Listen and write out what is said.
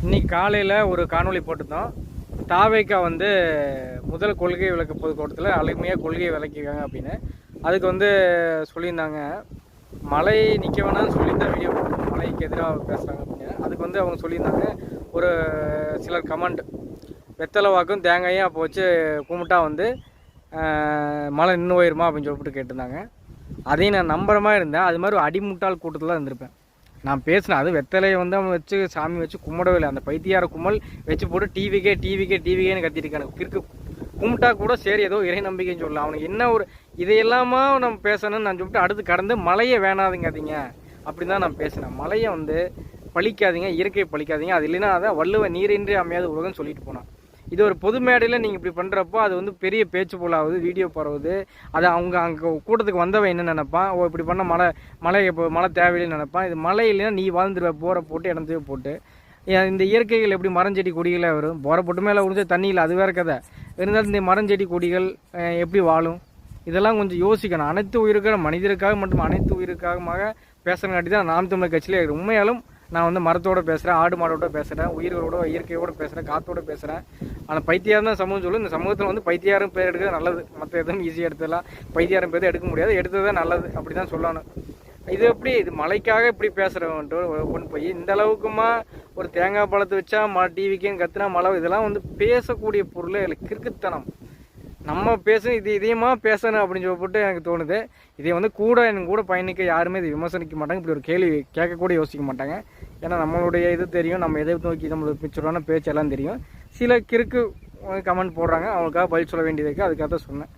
இன்னைக்கு காலையில் ஒரு காணொளி போட்டிருந்தோம். தாவேக்கா வந்து முதல் கொள்கை விளக்க பொதுக்கூட்டத்தில் அருமையாக கொள்கையை விளக்கிருக்காங்க அப்படின்னு. அதுக்கு வந்து சொல்லியிருந்தாங்க, மழை நிற்க வேணாம்னு சொல்லியிருந்தா வீடியோ போட்டோம், மழைக்கு எதிராக பேசுகிறாங்க அப்படின்னு. அதுக்கு வந்து அவங்க சொல்லியிருந்தாங்க, ஒரு சிலர் கமெண்ட், வெத்தலை வாக்கும் தேங்காயும் அப்போ வச்சு கும்பிட்டா வந்து மழை நின்று போயிருமா அப்படின்னு சொல்லிட்டு கேட்டிருந்தாங்க. அதையும் நான் நம்புற மாதிரி இருந்தேன். அது மாதிரி ஒரு அடிமுட்டால் கூட்டத்தில் இருந்திருப்பேன். நான் பேசினேன், அது வெத்தலையை வந்து அவன் வச்சு சாமி வச்சு கும்பிடவே இல்லை. அந்த பைத்தியார கும்பல் வச்சு போட்டு டிவிக்கேன்னு கத்திருக்கானு. கிறுக்கு கும்பிட்டா கூட சரி, ஏதோ இறை நம்பிக்கைன்னு சொல்லலாம். அவனுக்கு என்ன ஒரு இதையெல்லாமா நம்ம பேசணும்னு நான் சொல்லிட்டு அடுத்து கடந்து மழையை வேணாதுங்காதீங்க அப்படின்னு தான் நான் பேசினேன். மழையை வந்து பழிக்காதீங்க, இயற்கையை பழிக்காதீங்க. அது இல்லைன்னா அதான் வள்ளுவ நீரின்றி அமையாத உலகம்னு சொல்லிட்டு போனான். இது ஒரு பொது மேடையில் நீங்கள் இப்படி பண்ணுறப்போ அது வந்து பெரிய பேச்சு போலாகுது, வீடியோ பரவுது. அது அவங்க அங்கே கூட்டத்துக்கு வந்தவன் என்ன நினைப்பான், ஓ இப்படி பண்ண மழை இப்போ மழை தேவையில்லைன்னு நினைப்பான். இது மழை இல்லைன்னா நீ வாழ்ந்துருவ, போரை போட்டு இடத்தையும் போட்டு. இந்த இயற்கைகள் எப்படி மரஞ்செடி கொடிகளே வரும், போரை போட்டு மேலே உறிஞ்ச தண்ணியில், அது வேறு கதை. இருந்தாலும் இந்த மரஞ்செடி கொடிகள் எப்படி வாழும், இதெல்லாம் கொஞ்சம் யோசிக்கணும். அனைத்து உயிருக்காக, மனிதருக்காக மற்றும் அனைத்து உயிருக்காக பேசுறங்காட்டி தான் நாம் தமிழர் கட்சியில் உண்மையாலும் நான் வந்து மரத்தோட பேசுகிறேன், ஆடு மாடோட பேசுகிறேன், உயிர்களோட இயற்கையோடு பேசுகிறேன், காற்றோட பேசுகிறேன். ஆனால் பைத்தியாரம் தான் சமூகம் சொல்லும். இந்த சமூகத்தில் வந்து பைத்தியாரம் பேர் எடுக்கிறது நல்லது. மற்ற எதுவும் ஈஸியாக எடுத்துடலாம், பைத்தியாரம் பேர் எடுக்க முடியாது, எடுத்தது தான் நல்லது, அப்படி தான் சொல்லணும். இது எப்படி இது மழைக்காக இப்படி பேசுகிறவன்ட்டு கொண்டு போய் இந்த அளவுக்குமா ஒரு தேங்காய் பழத்தை வச்சா டிவிக்கேன்னு கத்துனா மழை, இதெல்லாம் வந்து பேசக்கூடிய பொருளே இல்லை, கிறுக்குத்தனம். நம்ம பேசணும், இதையுமா பேசணும் அப்படின்னு சொல்லிட்டு எனக்கு தோணுது. இதை வந்து என் கூட பயணிக்க யாருமே இதை விமர்சனிக்க மாட்டாங்க, இப்படி ஒரு கேள்வி கேட்கக்கூட யோசிக்க மாட்டாங்க. ஏன்னா நம்மளுடைய இது தெரியும், நம்ம எதை நோக்கி நம்மளுக்கு பிச்சுறான பேச்செல்லாம் தெரியும். சில கிறுக்கு கமெண்ட் போடுறாங்க, அவங்களுக்காக பதில் சொல்ல வேண்டியது இருக்குது, அதுக்காக தான் சொன்னேன்.